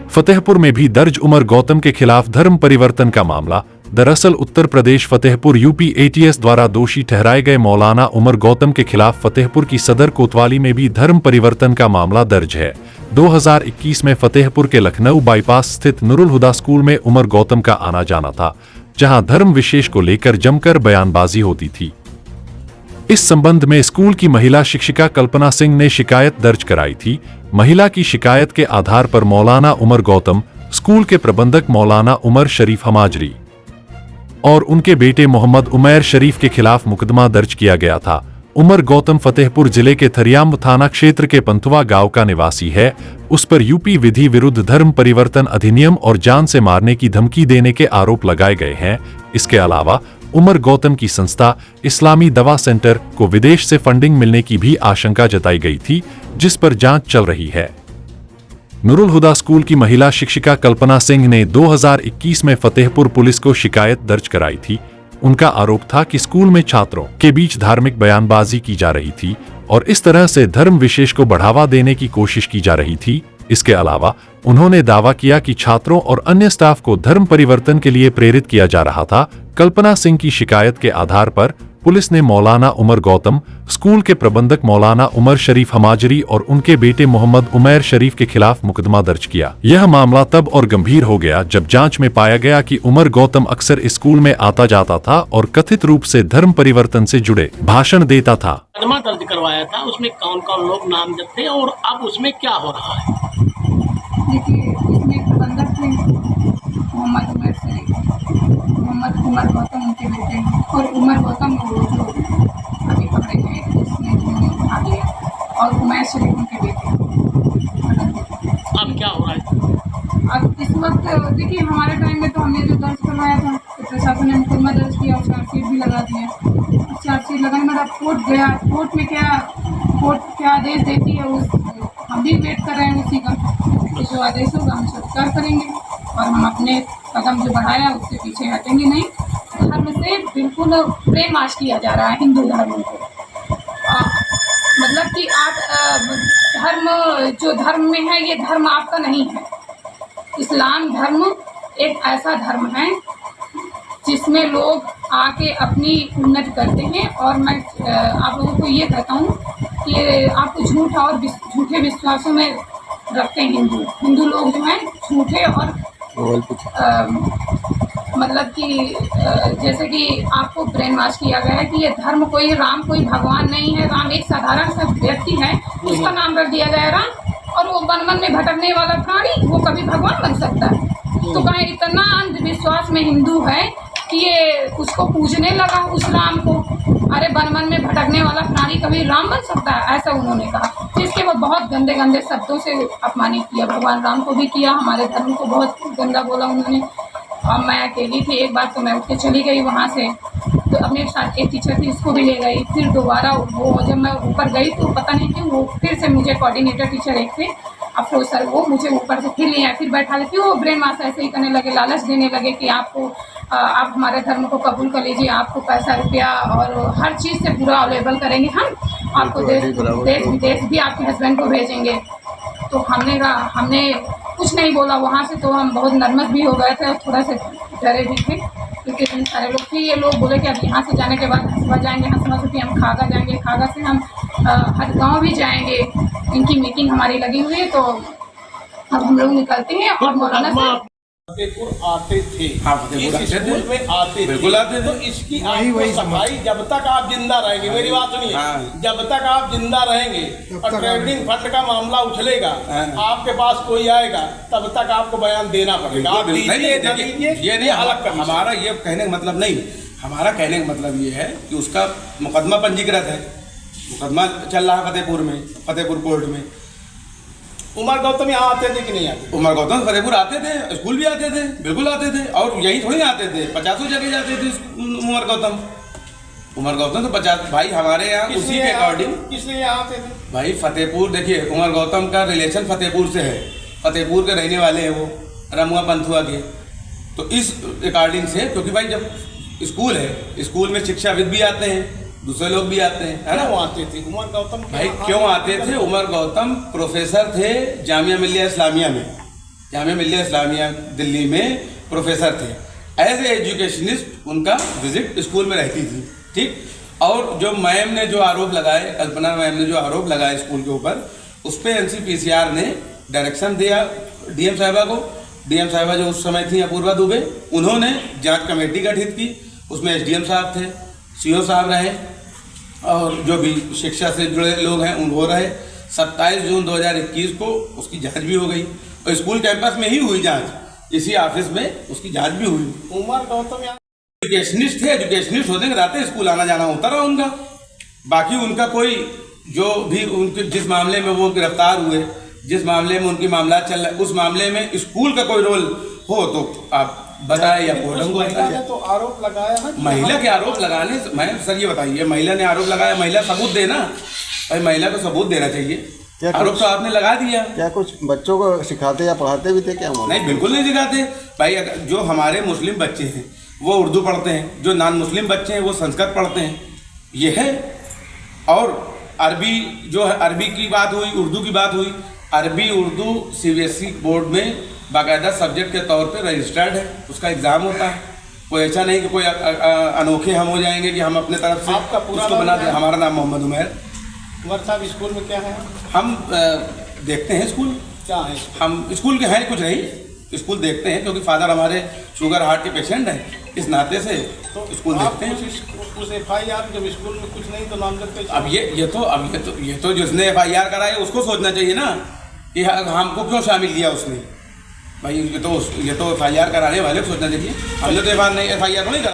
फतेहपुर में भी दर्ज उमर गौतम के खिलाफ धर्म परिवर्तन का मामला। दरअसल उत्तर प्रदेश फतेहपुर यूपी एटीएस द्वारा दोषी ठहराए गए मौलाना उमर गौतम के खिलाफ फतेहपुर की सदर कोतवाली में भी धर्म परिवर्तन का मामला दर्ज है। 2021 में फतेहपुर के लखनऊ बाईपास स्थित नूरुल हुदा स्कूल में उमर गौतम का आना जाना था, जहां धर्म विशेष को लेकर जमकर बयानबाजी होती थी। इस संबंध में स्कूल की महिला शिक्षिका कल्पना सिंह ने शिकायत दर्ज कराई थी। महिला की शिकायत के आधार पर मौलाना उमर गौतम, स्कूल के प्रबंधक मौलाना उमर शरीफ हमाजरी और उनके बेटे मोहम्मद उमैर शरीफ के खिलाफ मुकदमा दर्ज किया गया था। उमर गौतम फतेहपुर जिले के थरियाम थाना क्षेत्र के पंथुआ गांव का निवासी है। उस पर यूपी विधि विरुद्ध धर्म परिवर्तन अधिनियम और जान से मारने की धमकी देने के आरोप लगाए गए हैं। इसके अलावा उमर गौतम की संस्था इस्लामी दवा सेंटर को विदेश से फंडिंग मिलने की भी आशंका जताई गई थी, जिस पर जांच चल रही है। नूरुल हुदा स्कूल की महिला शिक्षिका कल्पना सिंह ने 2021 में फतेहपुर पुलिस को शिकायत दर्ज कराई थी। उनका आरोप था कि स्कूल में छात्रों के बीच धार्मिक बयानबाजी की जा रही थी और इस तरह से धर्म विशेष को बढ़ावा देने की कोशिश की जा रही थी। इसके अलावा उन्होंने दावा किया कि छात्रों और अन्य स्टाफ को धर्म परिवर्तन के लिए प्रेरित किया जा रहा था। कल्पना सिंह की शिकायत के आधार पर पुलिस ने मौलाना उमर गौतम, स्कूल के प्रबंधक मौलाना उमर शरीफ हमाजरी और उनके बेटे मोहम्मद उमैर शरीफ के खिलाफ मुकदमा दर्ज किया। यह मामला तब और गंभीर हो गया जब जांच में पाया गया कि उमर गौतम अक्सर स्कूल में आता जाता था और कथित रूप से धर्म परिवर्तन से जुड़े भाषण देता था। मुकदमा दर्ज करवाया था, उसमें कौन कौन लोग नामजद थे और अब उसमें क्या हो रहा है? देखिए, इसमें प्रबंधक थे मोहम्मद उमर शरीफ, मोहम्मद उमर गौतम उनके बेटे हैं और उमर गौतम वो जो अभी पकड़े गए इसमें जिन्होंने भाग लिया, और उमैर शरीफ उनके बेटे। अब क्या हो रहा है? अब इस वक्त देखिए, हमारे टाइम में तो हमने जो दर्ज करवाया था तो प्रशासन ने मुकदमा दर्ज किया और चार्जशीट भी लगा दिया। चार्जशीट लगाने के बाद कोर्ट गया, कोर्ट में क्या आदेश देती है उस हम भी वेट कर रहे हैं उसी का। जो आदेश होगा हम स्वीकार करेंगे और हम अपने कदम जो बढ़ाया उससे पीछे हटेंगे नहीं। धर्म से बिल्कुल प्रेमाश किया जा रहा है हिंदू धर्म को। मतलब कि आप धर्म जो धर्म में है, ये धर्म आपका नहीं है। इस्लाम धर्म एक ऐसा धर्म है जिसमें लोग आके अपनी उन्नति करते हैं। और मैं आप लोगों को ये कहता हूँ कि आपको झूठ और झूठे विश्वासों में रखते हैं हिंदू लोग जो हैं झूठे और मतलब कि जैसे कि आपको ब्रेन वॉश किया गया है कि ये धर्म कोई राम कोई भगवान नहीं है। राम एक साधारण सा व्यक्ति है, उसका नाम रख दिया गया राम। और वो वन में भटकने वाला प्राणी वो कभी भगवान बन सकता है? तो कहीं इतना अंधविश्वास में हिंदू है कि ये उसको पूजने लगा उस राम को। अरे वन में भटकने वाला प्राणी कभी राम बन सकता है? ऐसा उन्होंने कहा, जिसके वो बहुत गंदे गंदे शब्दों से अपमानित किया। भगवान राम को भी किया, हमारे धर्म को बहुत गंदा बोला उन्होंने। और मैं अकेली थी, एक बार तो मैं उठ के चली गई वहाँ से, तो अपने साथ एक टीचर थी उसको भी ले गई। फिर दोबारा वो जब मैं ऊपर गई तो पता नहीं क्यों वो फिर से मुझे कोऑर्डिनेटर टीचर एक थे अफरोज सर, वो मुझे ऊपर से फिर ले आए, फिर बैठा लेते। वो ब्रेन वॉश ऐसे ही करने लगे, लालच देने लगे कि आपको आप हमारे धर्म को कबूल कर लीजिए, आपको पैसा रुपया और हर चीज़ से पूरा अवेलेबल करेंगे हम आपको, देश विदेश भी आपके हस्बैंड को भेजेंगे। तो हमने कुछ नहीं बोला वहाँ से। तो हम बहुत नर्वस भी हो गए थे और थोड़ा सा डरे भी थे क्योंकि इतने सारे लोग थे। ये लोग बोले कि अब यहाँ से जाने के बाद हंसवा जाएंगे, हंसवा से हम खागा जाएंगे, खागा से हम हदगांव भी जाएंगे। इनकी मीटिंग हमारी लगी हुई है, तो अब हम लोग निकलते हैं। और मौलाना से फतेहपुर आते थे, हाँ, फतेहपुर इस स्कूल में आते थे, बिल्कुल आते थे। तो इसकी आपको सफाई जब तक आप जिंदा रहेंगे, मेरी बात सुनिए, जब तक आप जिंदा रहेंगे और ट्रेवलिंग फंड का मामला उछलेगा, आपके पास कोई आएगा, तब तक आपको बयान देना पड़ेगा। आप दीजिए, ये नहीं अलग कर, हमारा ये कहने का मतलब नहीं। हमारा कहने का मतलब ये है कि उसका मुकदमा पंजीकृत है, मुकदमा चल रहा है फतेहपुर में, फतेहपुर कोर्ट में। उमर गौतम यहाँ आते थे कि नहीं आते? उमर गौतम फतेहपुर आते थे, स्कूल भी आते थे, बिल्कुल आते थे। और यही थोड़ी आते थे, 50 जगह जाते थे उमर गौतम तो 50 भाई हमारे यहाँ उसी के अकॉर्डिंग। किसलिए यहाँ आते थे भाई? फतेहपुर देखिए, उमर गौतम का रिलेशन फतेहपुर से है, फतेहपुर के रहने वाले हैं वो, रमुआ पंथुआ के। तो इस अकॉर्डिंग से, क्योंकि भाई जब स्कूल है, स्कूल में शिक्षाविद भी आते हैं, दूसरे लोग भी आते हैं, है ना। क्यों आते थे उमर गौतम भाई क्यों आते थे? उमर गौतम प्रोफेसर थे जामिया मिल्लिया इस्लामिया में, जामिया मिल्लिया इस्लामिया दिल्ली में प्रोफेसर थे। एज ए एजुकेशनिस्ट उनका विजिट स्कूल में रहती थी, ठीक। और जो मैम ने जो आरोप लगाए, कल्पना मैम ने जो आरोप लगाए स्कूल के ऊपर, उस पर NCPCR ने डायरेक्शन दिया DM साहिबा को। DM साहिबा जो उस समय थी अपूर्वा दुबे, उन्होंने जांच कमेटी गठित की। उसमें SDM साहब थे, CO साहब रहे, और जो भी शिक्षा से जुड़े लोग हैं वो रहे। 27 जून 2021 को उसकी जांच भी हो गई, और स्कूल कैंपस में ही हुई जांच, इसी ऑफिस में उसकी जांच भी हुई। उमर गौतम एजुकेशनिस्ट थे, एजुकेशनिस्ट होते रहते स्कूल आना जाना होता रहा उनका। बाकी उनका कोई जो भी उनके जिस मामले में वो गिरफ्तार हुए, जिस मामले में उनकी मामला चल रहा है, उस मामले में स्कूल का कोई रोल हो तो आप बताए या कोर्ट को बताए। तो आरोप लगाया है, महिला के आरोप लगाने से, मैं सर ये बताइए, महिला ने आरोप लगाया, महिला सबूत देना, भाई महिला को सबूत देना चाहिए। आरोप तो आपने लगा दिया। क्या कुछ बच्चों को सिखाते या पढ़ाते भी थे क्या? नहीं, बिल्कुल नहीं सिखाते भाई। जो हमारे मुस्लिम बच्चे हैं वो उर्दू पढ़ते हैं, जो नॉन मुस्लिम बच्चे हैं वो संस्कृत पढ़ते हैं, ये है। और अरबी जो है, अरबी की बात हुई, उर्दू की बात हुई। अरबी उर्दू CBSE बोर्ड में बाकायदा सब्जेक्ट के तौर पे रजिस्टर्ड है, उसका एग्ज़ाम होता है। कोई ऐसा नहीं कि कोई अनोखे हम हो जाएंगे कि हम अपने तरफ से आपका पूरा उसको बना दें। हमारा नाम मोहम्मद उमैर। उमर साहब स्कूल में क्या है? हम देखते हैं स्कूल, क्या है? हम स्कूल के हैं कुछ नहीं, स्कूल देखते हैं, क्योंकि फादर हमारे शुगर हार्ट के पेशेंट हैं, इस नाते से तो स्कूल देखते हैं। उस FIR जब स्कूल में कुछ नहीं तो नामजद कैसे? अब ये तो जिसने FIR कराई उसको सोचना चाहिए ना कि हमको क्यों शामिल किया उसने। भाई ये तो FIR कराने वाले को सोचना चाहिए। हमने तो FIR नहीं करा।